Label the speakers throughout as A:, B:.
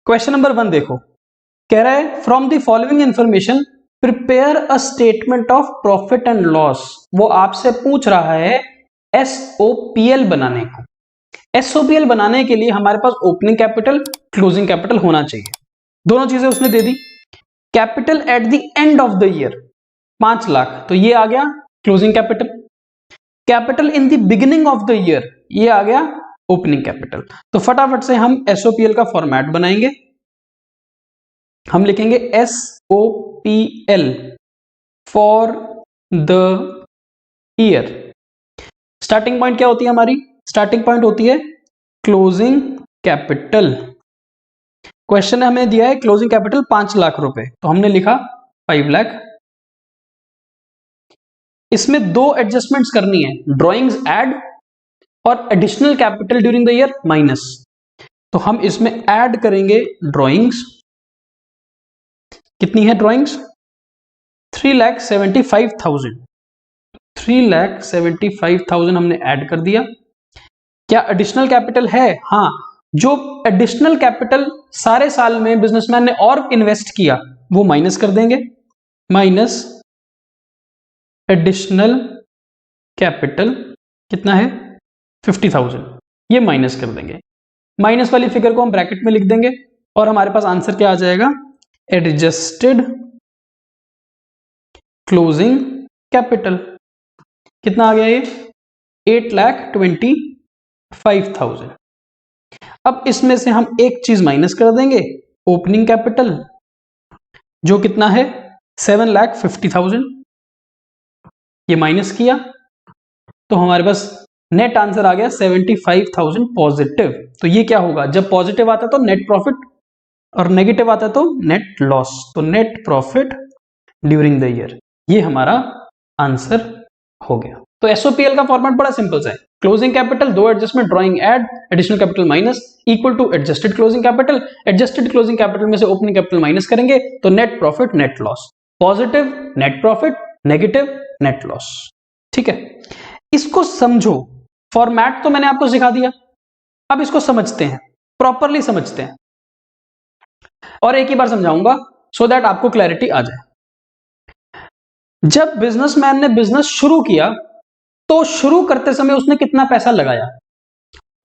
A: Question number 1 देखो, कह रहा है from the following information prepare a statement of profit and loss. वो आपसे पूछ रहा है एसओपीएल बनाने को। एसओपीएल बनाने के लिए हमारे पास ओपनिंग कैपिटल, क्लोजिंग कैपिटल होना चाहिए। दोनों चीजें उसने दे दी। Capital at the end of the year 5 lakh, तो ये आ गया closing capital. Capital in the beginning of the year, ये आ गया ओपनिंग कैपिटल। तो फटाफट से हम एसओपीएल का फॉर्मेट बनाएंगे। हम लिखेंगे SOPL for the year. Starting point क्या होती है हमारी? स्टार्टिंग पॉइंट होती है क्लोजिंग कैपिटल। क्वेश्चन हमें दिया है क्लोजिंग कैपिटल 5 लाख रुपए, तो हमने लिखा 5 लाख। इसमें दो एडजस्टमेंट्स करनी है, ड्रॉइंग्स ऐड और additional capital during the year minus. तो हम इसमें ऐड करेंगे ड्रॉइंग्स। कितनी है ड्रॉइंग्स? 3,75,000। 3,75,000 हमने ऐड कर दिया। क्या एडिशनल कैपिटल है? हाँ, जो एडिशनल कैपिटल सारे साल में बिजनेसमैन ने और इन्वेस्ट किया वो माइनस कर देंगे। माइनस एडिशनल कैपिटल कितना है? 50,000, ये माइनस कर देंगे। माइनस वाली फिगर को हम ब्रैकेट में लिख देंगे और हमारे पास आंसर क्या आ जाएगा? Adjusted closing capital. कितना आ गया ये? 8,25,000। अब इसमें से हम एक चीज माइनस कर देंगे, ओपनिंग कैपिटल, जो कितना है? 7,50,000। ये माइनस किया तो हमारे पास नेट आंसर आ गया 75,000 पॉजिटिव। तो ये क्या होगा? जब पॉजिटिव आता तो नेट प्रॉफिट और नेगेटिव आता तो नेट लॉस। तो net profit during the year, ये हमारा आंसर हो गया। तो एसओपीएल का फॉर्मेट बड़ा सिंपल सा है, क्लोजिंग कैपिटल, दो adjustment, drawing add, additional capital minus, equal to adjusted closing capital. Adjusted closing capital में से ओपनिंग कैपिटल माइनस करेंगे तो net profit net loss, positive net profit, negative net loss. ठीक है, इसको समझो। फॉर्मेट तो मैंने आपको सिखा दिया, अब इसको समझते हैं, प्रॉपरली समझते हैं। और एक ही बार समझाऊंगा सो दैट आपको क्लैरिटी आ जाए। जब बिजनेसमैन ने बिजनेस शुरू किया तो शुरू करते समय उसने कितना पैसा लगाया?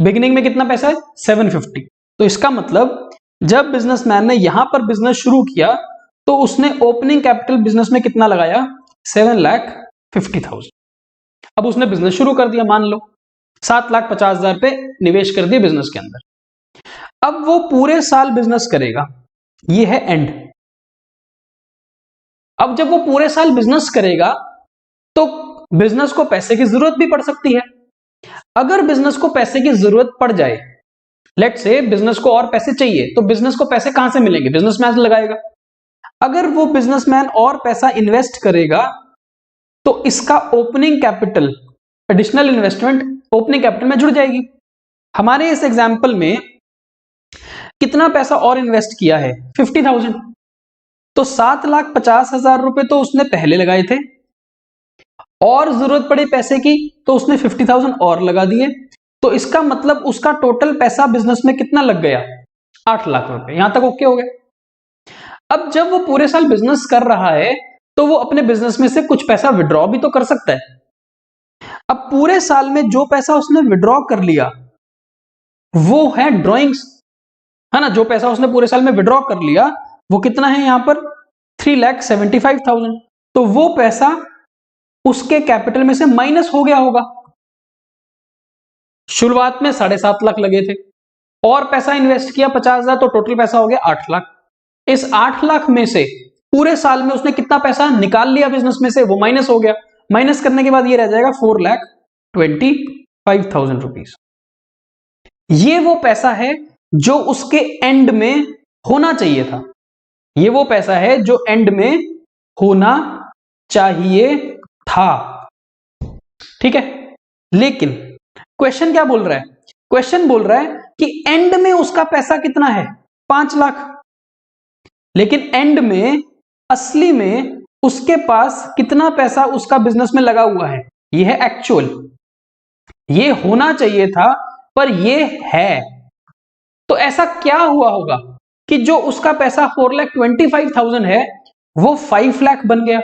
A: बिगिनिंग में कितना पैसा है? 750। तो इसका मतलब जब बिजनेसमैन ने यहां पर बिजनेस शुरू किया तो उसने ओपनिंग कैपिटल बिजनेस में कितना लगाया? 7,50,000। अब उसने बिजनेस शुरू कर दिया, मान लो 7,50,000 पे निवेश कर दिया बिजनेस के अंदर। अब वो पूरे साल बिजनेस करेगा, ये है एंड। अब जब वो पूरे साल बिजनेस करेगा तो बिजनेस को पैसे की जरूरत भी पड़ सकती है। अगर बिजनेस को पैसे की जरूरत पड़ जाए, लेट से बिजनेस को और पैसे चाहिए, तो बिजनेस को पैसे कहां से मिलेंगे? बिजनेसमैन लगाएगा। अगर वो बिजनेसमैन और पैसा इन्वेस्ट करेगा तो इसका opening capital, additional investment opening capital में जुड़ जाएगी। हमारे इस एग्जांपल में कितना पैसा और इन्वेस्ट किया है? 50,000। तो 7,50,000 रुपए तो उसने पहले लगाए थे और जरूरत पड़ी पैसे की तो उसने 50,000 और लगा दिए। तो इसका मतलब उसका टोटल पैसा बिजनेस में कितना लग गया? 8 लाख रुपए। यहां तक ओके हो गया। अब जब वो पूरे साल बिजनेस कर रहा है तो वो अपने बिजनेस में से कुछ पैसा विड्रॉ भी तो कर सकता है। अब पूरे साल में जो पैसा उसने विड्रॉ कर लिया वो है ड्रॉइंग्स, है ना? जो पैसा उसने पूरे साल में विड्रॉ कर लिया वो कितना है यहां पर? 3,75,000। तो वो पैसा उसके कैपिटल में से माइनस हो गया होगा। शुरुआत में 7.5 लाख लगे थे और पैसा इन्वेस्ट किया 50,000, तो टोटल पैसा हो गया 8 लाख। इस 8 लाख में से पूरे साल में उसने कितना पैसा निकाल लिया बिजनेस में से, वो माइनस हो गया। माइनस करने के बाद ये रह जाएगा 4,25,000 रुपीज। ये वो पैसा है जो उसके एंड में होना चाहिए था। ये वो पैसा है जो एंड में होना चाहिए था। ठीक है, लेकिन क्वेश्चन क्या बोल रहा है? क्वेश्चन बोल रहा है कि एंड में उसका पैसा कितना है? 5 लाख। लेकिन एंड में असली में उसके पास कितना पैसा उसका बिजनेस में लगा हुआ है? ये है एक्चुअल। ये होना चाहिए था पर ये है। तो ऐसा क्या हुआ होगा कि जो उसका पैसा 4,25,000 है वो 5 लाख बन गया।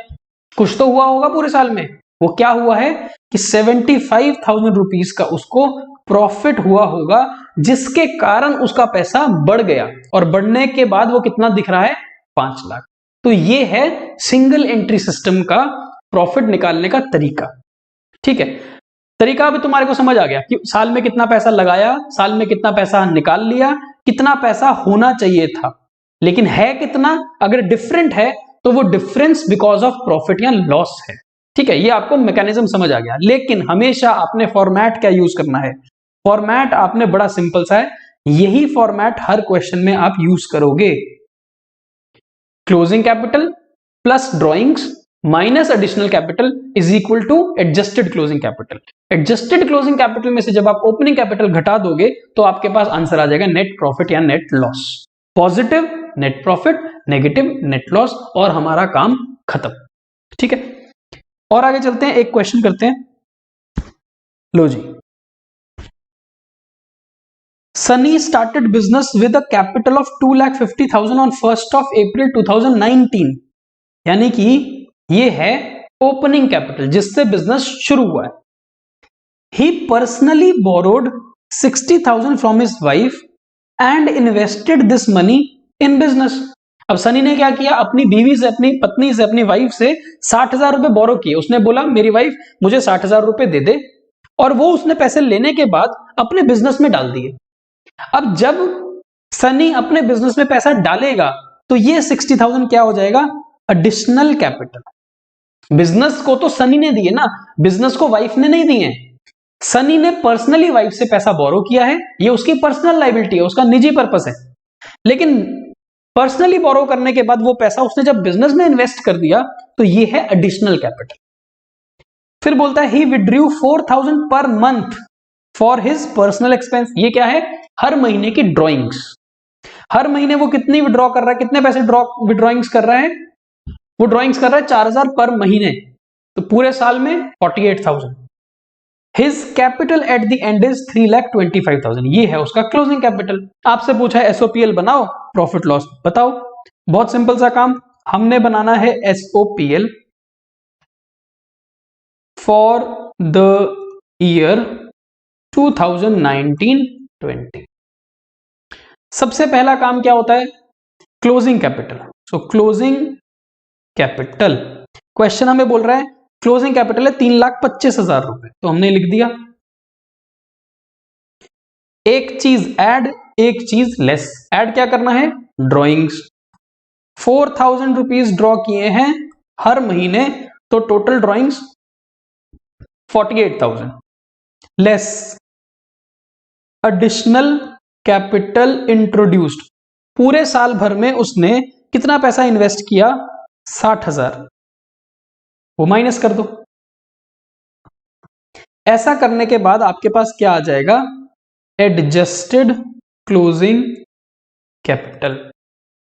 A: कुछ तो हुआ होगा पूरे साल में। वो क्या हुआ है कि 75,000 रुपीज का उसको प्रॉफिट हुआ होगा, जिसके कारण उसका पैसा बढ़ गया, और बढ़ने के बाद वो कितना दिख रहा है, 5 लाख। तो ये है सिंगल एंट्री सिस्टम का प्रॉफिट निकालने का तरीका। ठीक है, तरीका अभी तुम्हारे को समझ आ गया कि साल में कितना पैसा लगाया, साल में कितना पैसा निकाल लिया, कितना पैसा होना चाहिए था, लेकिन है कितना, अगर डिफरेंट है तो वो डिफरेंस बिकॉज ऑफ प्रॉफिट या लॉस है। ठीक है, ये आपको मैकेनिज्म समझ आ गया। लेकिन हमेशा आपने फॉर्मेट क्या यूज करना है, फॉर्मेट आपने बड़ा सिंपल सा है, यही फॉर्मेट हर क्वेश्चन में आप यूज करोगे। Closing capital plus drawings minus additional capital is equal to adjusted closing capital. Adjusted closing capital में से जब आप ओपनिंग कैपिटल घटा दोगे तो आपके पास आंसर आ जाएगा नेट प्रॉफिट या net loss. Positive net profit, negative net loss, और हमारा काम खत्म। ठीक है, और आगे चलते हैं, एक क्वेश्चन करते हैं। लो जी, Sunny started business with a capital of 2,50,000 on 1st of April 2019, यानी कि ये है ओपनिंग कैपिटल जिससे बिजनेस शुरू हुआ है। He personally borrowed 60,000 from his wife and invested this money in business. अब सनी ने क्या किया, अपनी बीवी से, अपनी पत्नी से, अपनी वाइफ से 60,000 रुपए बोरो किए। उसने बोला मेरी वाइफ मुझे 60,000 रुपए दे दे, और वो उसने पैसे लेने के बाद अपने बिजनेस में डाल दिए। अब जब सनी अपने बिजनेस में पैसा डालेगा तो ये 60,000 क्या हो जाएगा, एडिशनल कैपिटल। बिजनेस को तो सनी ने दिए ना, बिजनेस को वाइफ ने नहीं दिए। सनी ने पर्सनली वाइफ से पैसा बोरो किया है, ये उसकी पर्सनल लायबिलिटी है, उसका निजी पर्पस है। लेकिन पर्सनली बोरो करने के बाद वो पैसा उसने जब बिजनेस में इन्वेस्ट कर दिया तो ये है एडिशनल कैपिटल। फिर बोलता है ही withdrew 4,000 per month for his personal expense. ये क्या है, हर महीने की ड्रॉइंग्स। हर महीने वो कितनी विड्रॉ कर रहा है, कितने पैसे विड्रॉइंग्स कर रहा है, वो ड्रॉइंग्स कर रहा है 4,000 पर महीने, तो पूरे साल में 48,000। His capital at the and is 3,25,000। ये है उसका क्लोजिंग कैपिटल। आपसे पूछा है एसओपीएल बनाओ, प्रॉफिट लॉस बताओ। बहुत सिंपल सा काम, हमने बनाना है एसओपीएल फॉर द ईयर 2019-20। सबसे पहला काम क्या होता है, क्लोजिंग कैपिटल। सो क्लोजिंग कैपिटल, क्वेश्चन हमें बोल रहा है क्लोजिंग कैपिटल है 3,25,000 रुपए, तो हमने लिख दिया। एक चीज ऐड, एक चीज लेस। ऐड क्या करना है, ड्रॉइंग्स। 4,000 रुपीज ड्रॉ किए हैं हर महीने, तो total drawings 48,000 less additional capital introduced. पूरे साल भर में उसने कितना पैसा इन्वेस्ट किया, 60,000, वो माइनस कर दो। ऐसा करने के बाद आपके पास क्या आ जाएगा, एडजस्टेड क्लोजिंग कैपिटल।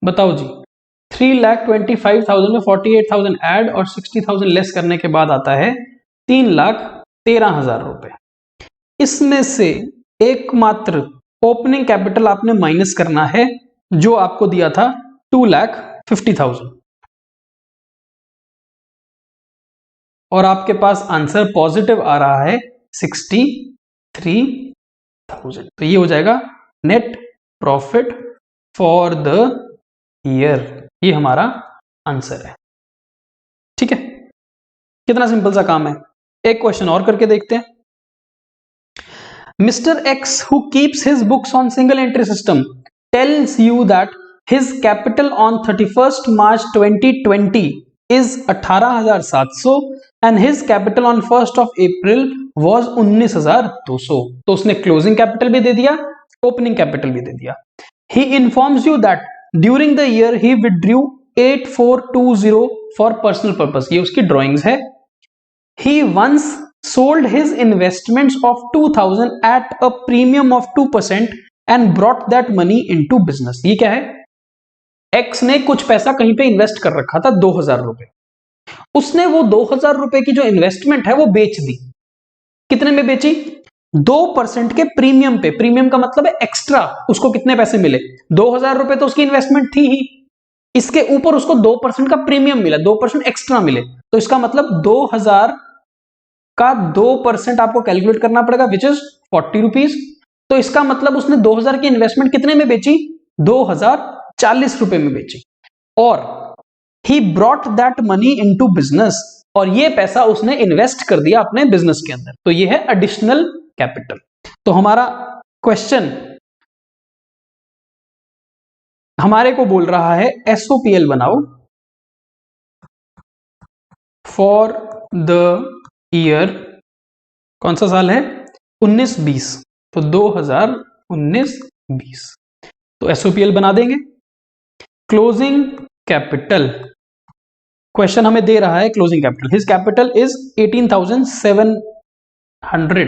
A: बताओ जी, 3,25,000 में 48,000 ऐड और 60,000 लेस करने के बाद आता है 3,13,000 रुपए। इसमें से एकमात्र ओपनिंग कैपिटल आपने माइनस करना है जो आपको दिया था 2,50,000, और आपके पास आंसर पॉजिटिव आ रहा है 63,000। तो ये हो जाएगा net profit for the year, ये हमारा आंसर है। ठीक है, कितना सिंपल सा काम है। एक क्वेश्चन और करके देखते हैं। Mr. X, who keeps his books on single entry system, tells you that his capital on 31st March 2020 is 18,700 and his capital on 1st of April was 19,200। तो उसने क्लोजिंग कैपिटल भी दे दिया, ओपनिंग कैपिटल भी दे दिया। He informs you that during the year he withdrew 8,420 for personal purpose। ये उसकी drawings है। He once sold his investments of 2,000 at a premium of 2% and brought that money into business। ये क्या है, X ने कुछ पैसा कहीं पे इन्वेस्ट कर रखा था 2,000 रुपए, उसने वो 2,000 रुपए की जो इन्वेस्टमेंट है वो बेच दी। कितने में बेची, 2% के प्रीमियम पे, प्रीमियम का मतलब है एक्स्ट्रा, उसको कितने पैसे मिले, 2000 रुपए तो उसकी इन्वेस्टमेंट थी ही, इसके ऊपर उसको 2% का प्रीमियम मिला, 2% एक्स्ट्रा मिले, तो इसका मतलब 2000 का 2% आपको कैलकुलेट करना पड़ेगा, विच इज 40 रुपीज। तो इसका मतलब उसने 2000 की इन्वेस्टमेंट कितने में बेची, 2040 रुपए में बेची, और he brought that money into business, और ये पैसा उसने इन्वेस्ट कर दिया अपने बिजनेस के अंदर, तो ये है एडिशनल कैपिटल। तो हमारा क्वेश्चन हमारे को बोल रहा है एसओपीएल बनाओ फॉर द ईयर, कौन सा साल है, 19-20, तो 2019-20, तो एसओपीएल बना देंगे। क्लोजिंग कैपिटल, क्वेश्चन हमें दे रहा है closing capital, his capital is 18,700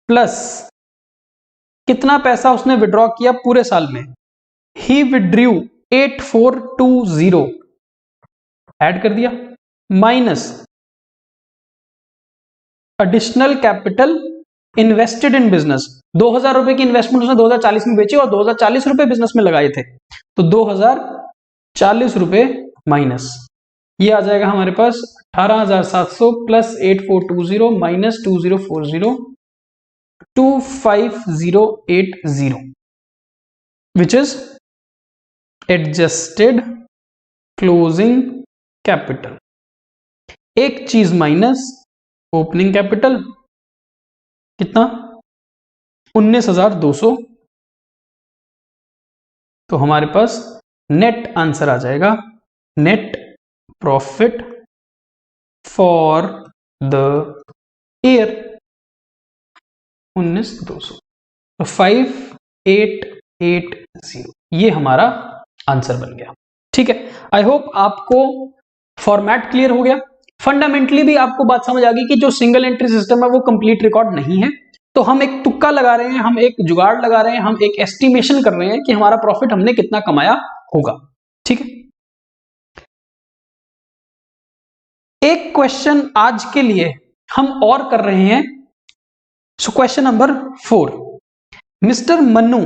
A: plus कितना पैसा उसने विड्रॉ किया पूरे साल में, ही विड्रू 8420, ऐड कर दिया, minus additional capital invested in business, 2000 रुपए की इन्वेस्टमेंट उसने 2040 में बेची और 2040 रुपए बिजनेस में लगाए थे, तो 2040 रुपए माइनस, ये आ जाएगा हमारे पास 18,700 plus 8420 minus 2040, 25080, which is adjusted closing capital. एक चीज माइनस ओपनिंग कैपिटल कितना, 19,200, तो हमारे पास नेट आंसर आ जाएगा, net profit for the year 19,200, तो 5880, ये हमारा आंसर बन गया। ठीक है, आई होप आपको फॉर्मेट क्लियर हो गया, फंडामेंटली भी आपको बात समझ आ गई कि जो सिंगल एंट्री सिस्टम है वो कंप्लीट रिकॉर्ड नहीं है, तो हम एक तुक्का लगा रहे हैं, हम एक जुगाड़ लगा रहे हैं, हम एक एस्टिमेशन कर रहे हैं कि हमारा प्रॉफिट हमने कितना कमाया होगा। ठीक है, एक क्वेश्चन आज के लिए हम और कर रहे हैं, so question number 4, mister Mannu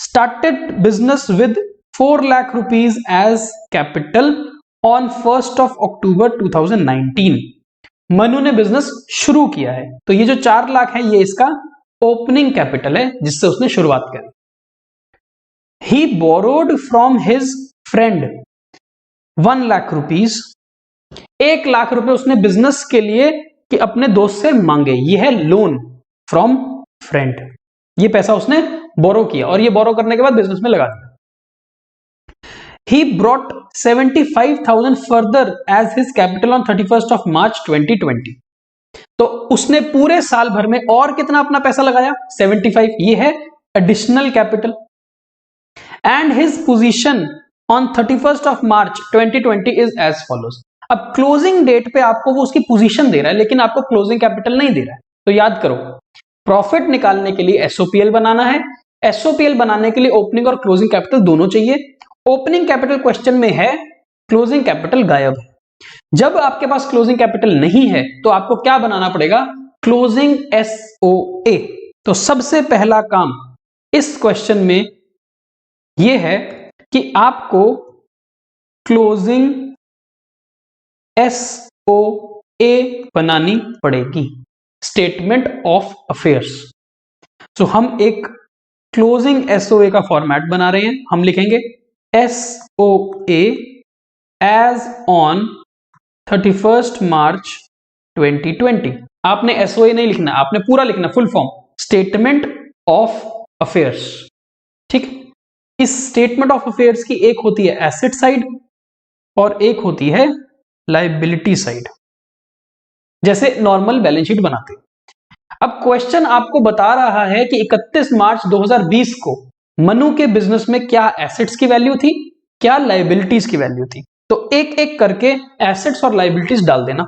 A: started business with 4 lakh rupees as capital on 1 October 2019, Manu ने बिजनेस शुरू किया है, तो ये जो 4 लाख है ये इसका ओपनिंग कैपिटल है जिससे उसने शुरुआत करी। He borrowed from his friend 1 lakh rupees, 1 lakh रुपए उसने बिजनेस के लिए कि अपने दोस्त से मांगे, ये है लोन फ्रॉम फ्रेंड, ये पैसा उसने बोरो किया और ये बोरो करने के बाद बिजनेस में लगा दिया। He brought 75,000 further as his capital on 31st of March 2020, तो उसने पूरे साल भर में और कितना अपना पैसा लगाया, 75, ये है additional capital. And his position on 31st of March 2020 is as follows, अब क्लोजिंग डेट पे आपको वो उसकी पोजीशन दे रहा है लेकिन आपको क्लोजिंग कैपिटल नहीं दे रहा है, तो याद करो प्रॉफिट निकालने के लिए एसओपीएल बनाना है, एसओपीएल बनाने के लिए ओपनिंग और क्लोजिंग कैपिटल दोनों चाहिए, ओपनिंग कैपिटल क्वेश्चन में है, क्लोजिंग कैपिटल गायब है। जब आपके पास क्लोजिंग कैपिटल नहीं है तो आपको क्या बनाना पड़ेगा, क्लोजिंग एसओए। तो सबसे पहला काम इस क्वेश्चन में यह है कि आपको क्लोजिंग एसओए बनानी पड़ेगी, स्टेटमेंट ऑफ अफेयर्स। सो हम एक क्लोजिंग एसओए का फॉर्मेट बना रहे हैं, हम लिखेंगे एसओए एज ऑन 31st मार्च 2020। आपने एसओए नहीं लिखना, आपने पूरा लिखना, full form, statement of affairs. ठीक, इस स्टेटमेंट ऑफ अफेयर्स की एक होती है एसेट साइड और एक होती है लायबिलिटी साइड, जैसे नॉर्मल बैलेंस शीट बनाते हैं। अब क्वेश्चन आपको बता रहा है कि 31 मार्च 2020 को मनु के बिजनेस में क्या एसेट्स की वैल्यू थी, क्या लायबिलिटीज की वैल्यू थी, तो एक एक करके एसेट्स और लायबिलिटीज डाल देना।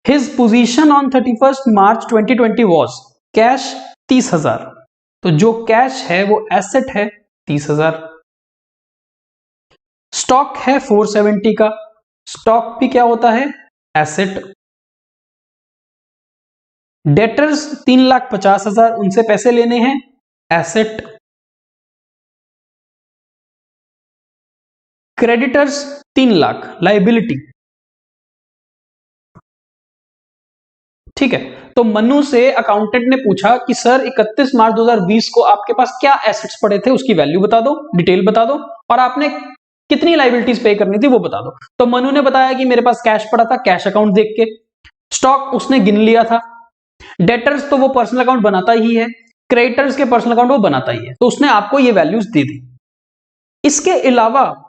A: His position on 31st March 2020 was cash 30,000, तो जो कैश है वो एसेट है 30,000। स्टॉक है 470 का, स्टॉक भी क्या होता है, एसेट। डेटर्स 3,50,000 उनसे पैसे लेने हैं, एसेट। Creditors 3 lakh, liability. ठीक है, तो मनु से अकाउंटेंट ने पूछा कि सर 31 मार्च 2020 को आपके पास क्या एसेट्स पड़े थे, उसकी वैल्यू बता दो, डिटेल बता दो, और आपने कितनी लाइबिलिटीज पे करनी थी वो बता दो। तो मनु ने बताया कि मेरे पास कैश पड़ा था, कैश अकाउंट देख के। स्टॉक उसने गिन लिया था। डेटर्स तो वो पर्सनल अकाउंट बनाता ही है, क्रेडिटर्स के पर्सनल अकाउंट वो बनाता ही है, तो उसने आपको ये वैल्यूज दे दी। इसके अलावा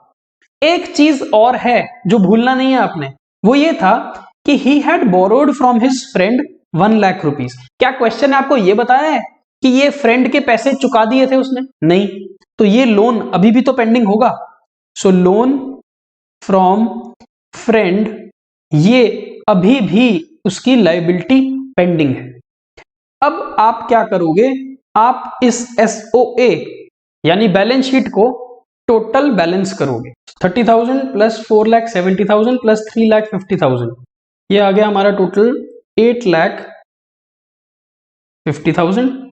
A: एक चीज और है जो भूलना नहीं है आपने, वो ये था कि he had borrowed from his friend 1 lakh rupees. क्या क्वेश्चन ने आपको ये बताया है कि ये फ्रेंड के पैसे चुका दिए थे उसने? नहीं, तो ये लोन अभी भी तो पेंडिंग होगा। सो लोन फ्रॉम फ्रेंड, ये अभी भी उसकी लायबिलिटी पेंडिंग है। अब आप क्या करोगे, आप इस एसओए यानी बैलेंस शीट को टोटल बैलेंस करोगे। 30,000 प्लस 4,70,000 प्लस 3,50,000, ये आ गया हमारा टोटल 8,50,000।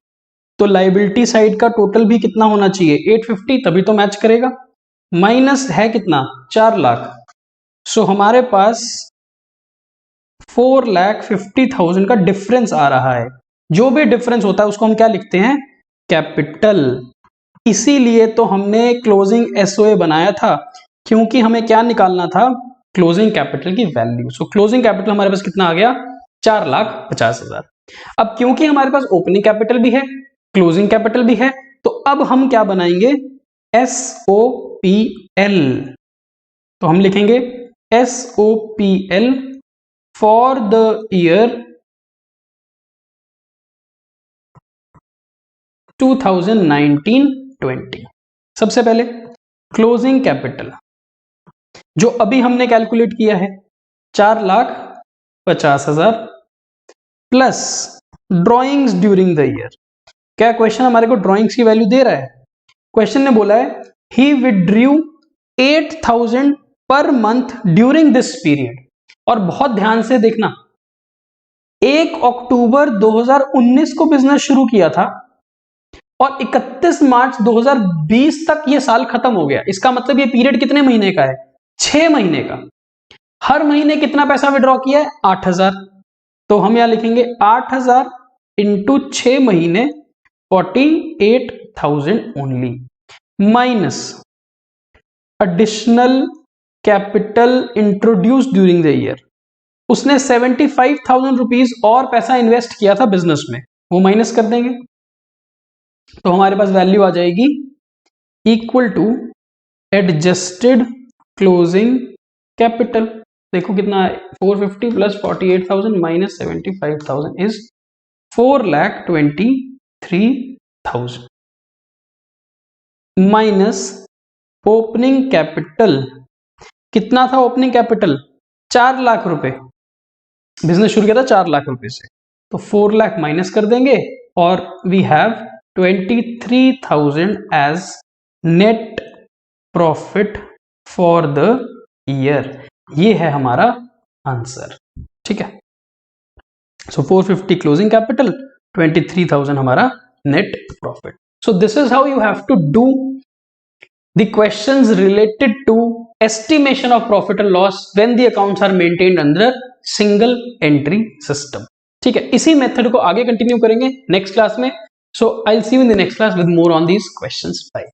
A: तो लाइबिलिटी साइड का टोटल भी कितना होना चाहिए? 850, तभी तो मैच करेगा। माइनस है कितना? 4 लाख। सो हमारे पास 4,50,000 का डिफरेंस आ रहा है। जो भी डिफरेंस होता है उसको हम क्या लिखते हैं? कैपिटल। इसीलिए तो हमने क्लोजिंग एसओए बनाया था, क्योंकि हमें क्या निकालना था? क्लोजिंग कैपिटल की वैल्यू। सो क्लोजिंग कैपिटल हमारे पास कितना आ गया? 4,50,000। अब क्योंकि हमारे पास ओपनिंग कैपिटल भी है, क्लोजिंग कैपिटल भी है, तो अब हम क्या बनाएंगे? एसओपीएल। तो हम लिखेंगे एसओपीएल फॉर द ईयर 2019-20। सबसे पहले क्लोजिंग कैपिटल जो अभी हमने कैलकुलेट किया है 4,50,000 plus drawings during the year. क्या क्वेश्चन हमारे को ड्रॉइंग्स की वैल्यू दे रहा है? क्वेश्चन ने बोला है ही withdrew 8,000 per month during this period. और बहुत ध्यान से देखना, 1 अक्टूबर 2019 को बिजनेस शुरू किया था और 31 मार्च 2020 तक ये साल खत्म हो गया। इसका मतलब ये पीरियड कितने महीने का है? 6 महीने का। हर महीने कितना पैसा विड्रॉ किया है? 8,000। तो हम यहां लिखेंगे 8,000 इंटू 6 महीने 48,000 only, minus additional capital introduce during the year. उसने 75,000 रुपीज और पैसा इन्वेस्ट किया था बिजनेस में, वो माइनस कर देंगे। तो हमारे पास वैल्यू आ जाएगी equal to adjusted closing capital. देखो कितना है? 450 plus 48,000 minus 75,000 is 4,23,000 minus opening capital. कितना था ओपनिंग कैपिटल? 4 लाख रुपए। बिजनेस शुरू किया था 4 लाख रुपए से, तो 4 लाख माइनस कर देंगे और we have 23,000 as net profit for the year. ये है हमारा आंसर। ठीक है, सो 450 क्लोजिंग कैपिटल, 23,000 हमारा net profit. So this is how you have to do the questions related to estimation of profit and loss when the accounts are maintained under single entry system। ठीक है, इसी method को आगे continue करेंगे next class में। So I will see you in the next class with more on these questions. Bye.